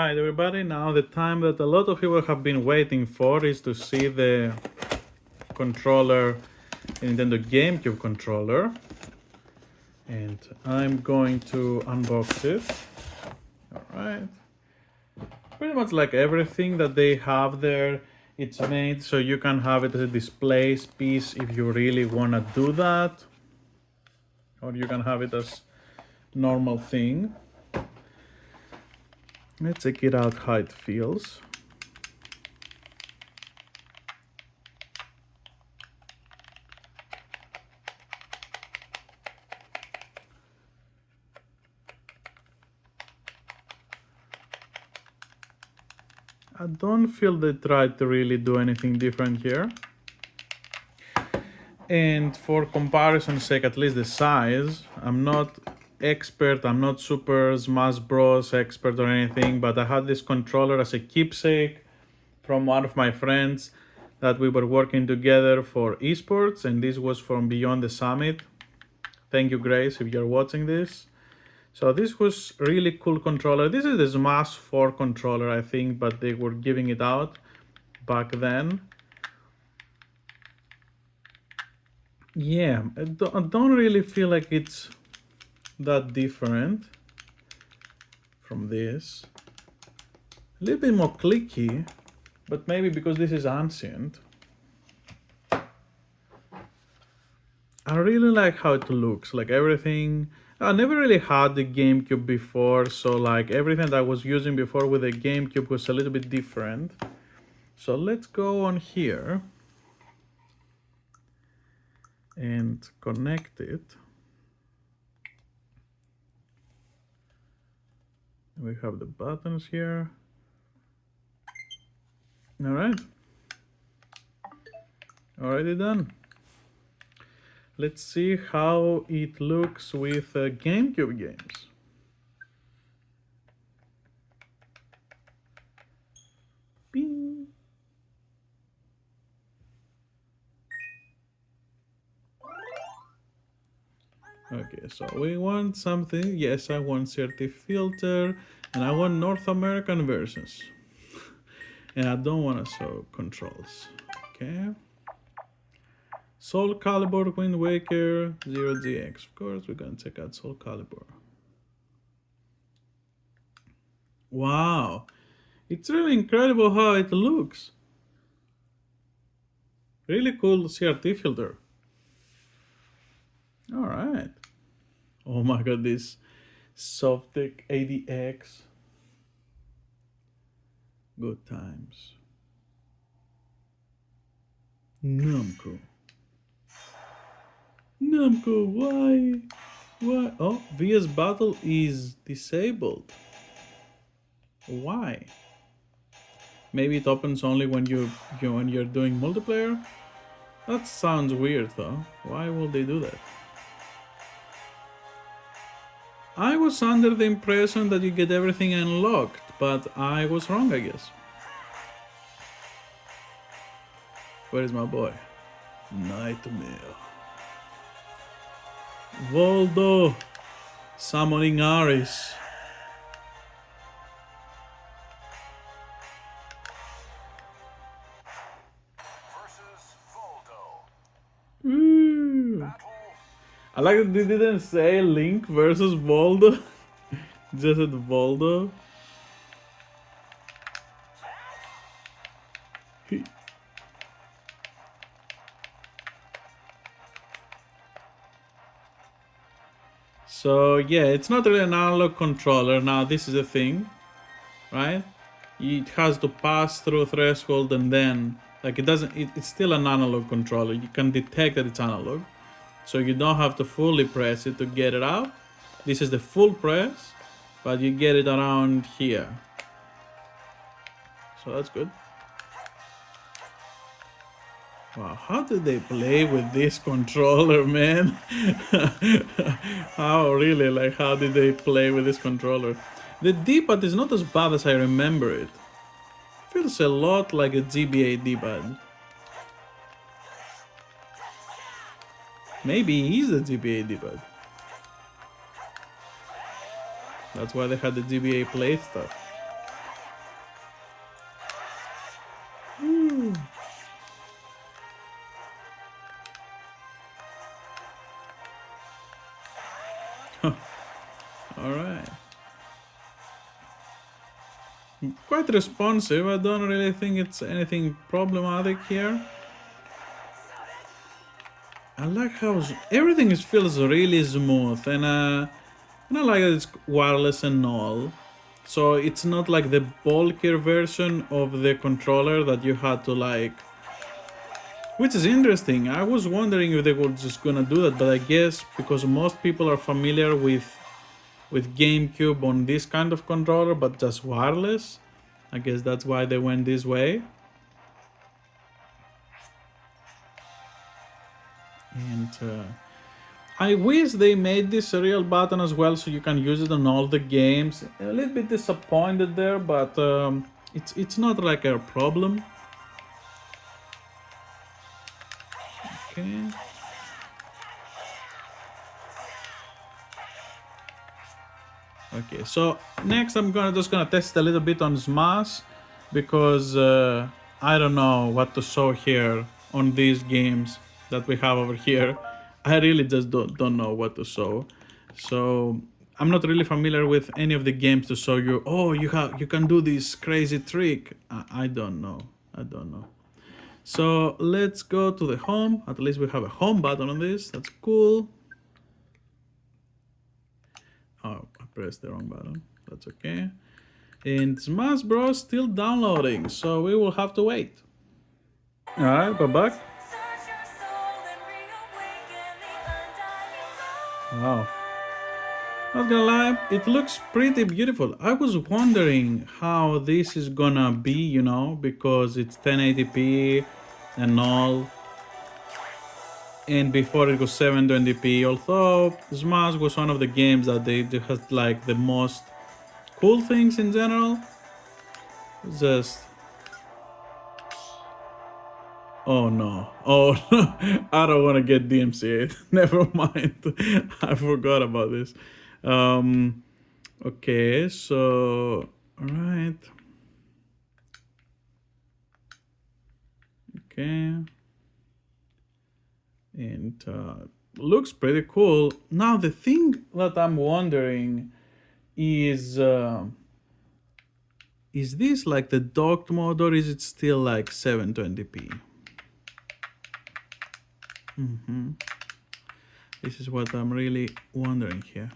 Alright everybody, now the time that a lot of people have been waiting for is to see the controller, Nintendo Gamecube controller. And I'm going to unbox it. Alright. Pretty much like everything that they have there, it's made so you can have it as a display piece if you really want to do that. Or you can have it as normal thing. Let's check it out how it feels. I don't feel they tried to really do anything different here. And for comparison's sake, at least the size, I'm not expert, I'm not Super Smash Bros expert or anything, but I had this controller as a keepsake from one of my friends that we were working together for esports, and this was from Beyond the Summit. Thank you, Grace, if you're watching this. So this was really cool controller. This is the Smash 4 controller, I think, but they were giving it out back then. Yeah, I don't really feel like it's that different from this. A little bit more clicky, but maybe because this is ancient. I really like how it looks, like everything. I never really had the GameCube before, so like everything that I was using before with the GameCube was a little bit different. So let's go on here and connect it. We have the buttons here. All right. Already done. Let's see how it looks with GameCube games. Bing. Okay, so we want something. Yes, I want certi filter, and I want North American versions. And I don't want to show controls. Okay. Soul Calibur, Wind Waker, 0GX. Of course, we're gonna check out Soul Calibur. Wow, it's really incredible how it looks. Really cool CRT filter. All right. Oh my god, this Softtech ADX. Good times. Namco. Namco, why? Why? Oh, VS Battle is disabled. Why? Maybe it opens only when when you're doing multiplayer? That sounds weird though. Why will they do that? I was under the impression that you get everything unlocked, but I was wrong, I guess. Where is my boy? Nightmare. Voldo summoning Aris. Ooh. I like that they didn't say Link versus Voldo. Just said Voldo. So yeah, it's not really an analog controller. Now this is the thing, right? It has to pass through a threshold and then, like it's still an analog controller. You can detect that it's analog. So you don't have to fully press it to get it out. This is the full press, but you get it around here. So that's good. Wow, how did they play with this controller, man? How really, like, how did they play with this controller? The D-pad is not as bad as I remember it. Feels a lot like a GBA D-pad. Maybe he's a GBA D-pad. That's why they had the GBA play stuff. quite responsive. I don't really think it's anything problematic here. I like how everything feels really smooth, and I like that it's wireless and all. So it's not like the bulkier version of the controller that you had to like, which is interesting. I was wondering if they were just gonna do that, but I guess because most people are familiar with GameCube on this kind of controller, but just wireless, I guess that's why they went this way. And I wish they made this a real button as well, so you can use it on all the games. A little bit disappointed there, but it's not like a problem. Okay. Okay, so next I'm just gonna test a little bit on Smash because I don't know what to show here on these games that we have over here. I really just don't know what to show. So I'm not really familiar with any of the games to show you. Oh, you can do this crazy trick. I don't know. I don't know. So let's go to the home. At least we have a home button on this. That's cool. Oh, I pressed the wrong button. That's okay. And Smash Bros still downloading, so we will have to wait. Alright, we're back. Wow. Not gonna lie, it looks pretty beautiful. I was wondering how this is gonna be, you know, because it's 1080p and all. And before it was 720p, although Smash was one of the games that they had like the most cool things in general. Just... oh no. Oh no. I don't want to get DMCA'd. Never mind. I forgot about this. Okay, so... alright. Okay. And looks pretty cool. Now the thing that I'm wondering is this like the docked mode, or is it still like 720p? This is what I'm really wondering here.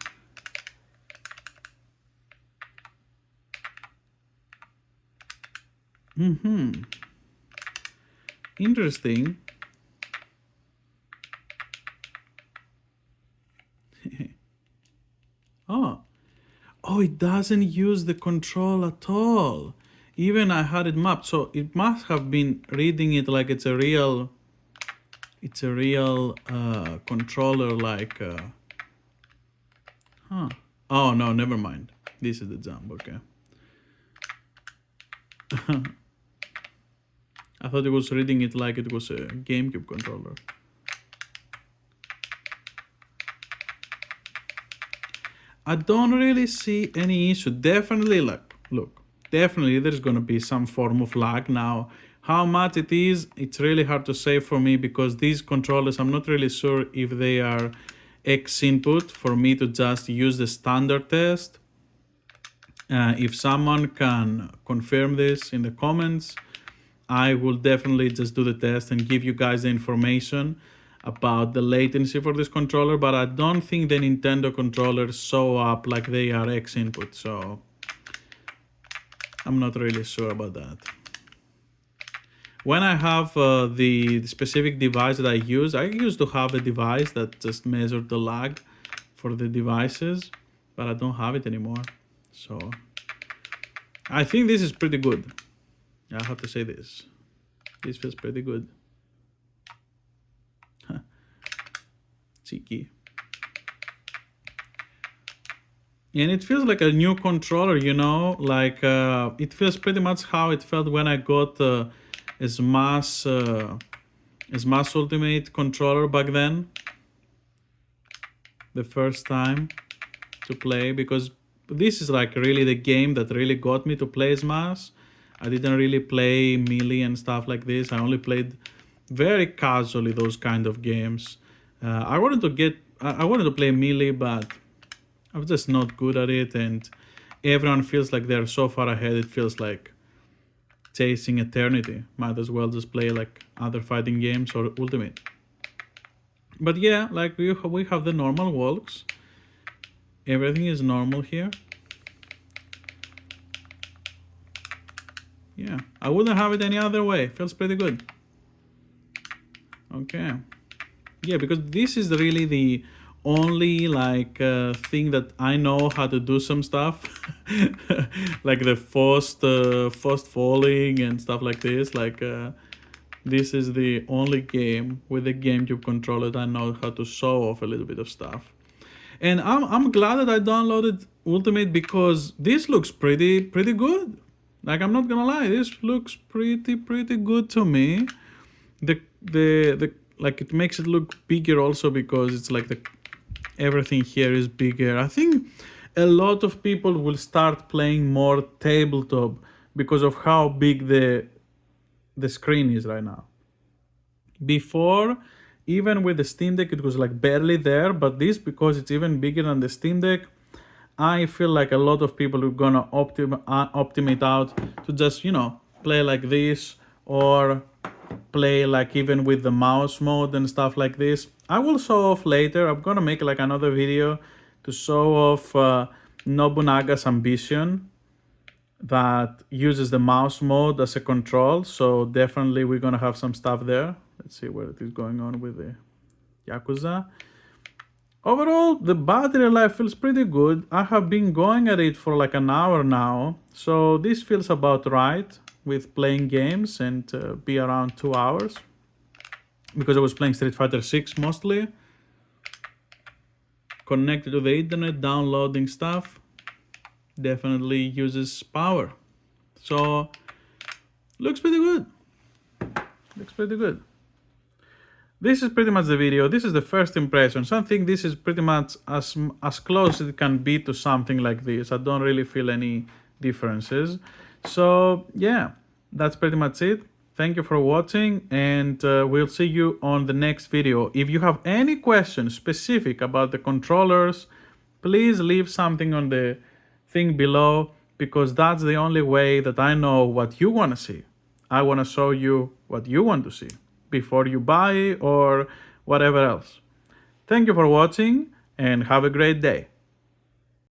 Interesting. Oh, it doesn't use the control at all. Even I had it mapped, so it must have been reading it like it's a real controller, like oh no, never mind. This is the jump. Okay. I thought it was reading it like it was a GameCube controller. I don't really see any issue. Definitely, look, definitely there's gonna be some form of lag. Now, how much it is, it's really hard to say for me because these controllers, I'm not really sure if they are X input for me to just use the standard test. If someone can confirm this in the comments, I will definitely just do the test and give you guys the information about the latency for this controller, but I don't think the Nintendo controllers show up like they are X input, so I'm not really sure about that. When I have the specific device that I used to have a device that just measured the lag for the devices, but I don't have it anymore. So I think this is pretty good. I have to say this. This feels pretty good. Cheeky. And it feels like a new controller, you know, like it feels pretty much how it felt when I got a Smash Ultimate controller back then, the first time to play, because this is like really the game that really got me to play Smash. I didn't really play Melee and stuff like this. I only played very casually those kind of games. I wanted to play Melee, but I was just not good at it, and everyone feels like they're so far ahead, it feels like chasing eternity. Might as well just play like other fighting games or Ultimate. But yeah, like we have the normal walks. Everything is normal here. Yeah, I wouldn't have it any other way. Feels pretty good. Okay. Yeah, because this is really the only like thing that I know how to do some stuff. Like the forced falling and stuff like this. Like this is the only game with the GameCube controller that I know how to show off a little bit of stuff. And I'm glad that I downloaded Ultimate because this looks pretty good. Like, I'm not gonna lie, this looks pretty good to me. The like, it makes it look bigger also because it's like everything here is bigger. I think a lot of people will start playing more tabletop because of how big the screen is right now. Before, even with the Steam Deck, it was like barely there, but this, because it's even bigger than the Steam Deck, I feel like a lot of people are gonna optimate out to just, you know, play like this, or play like even with the mouse mode and stuff like this. I will show off later. I'm gonna make like another video to show off Nobunaga's Ambition that uses the mouse mode as a control. So definitely we're gonna have some stuff there. Let's see what is going on with the Yakuza. Overall, the battery life feels pretty good. I have been going at it for like an hour now, so this feels about right with playing games, and be around 2 hours because I was playing Street Fighter 6 mostly. Connected to the internet, downloading stuff, definitely uses power. So looks pretty good. Looks pretty good. This is pretty much the video. This is the first impression. So I think this is pretty much as close as it can be to something like this. I don't really feel any differences. So yeah, that's pretty much it. Thank you for watching, and we'll see you on the next video. If you have any questions specific about the controllers, please leave something on the thing below, because that's the only way that I know what you want to see. I want to show you what you want to see before you buy or whatever else. Thank you for watching, and have a great day.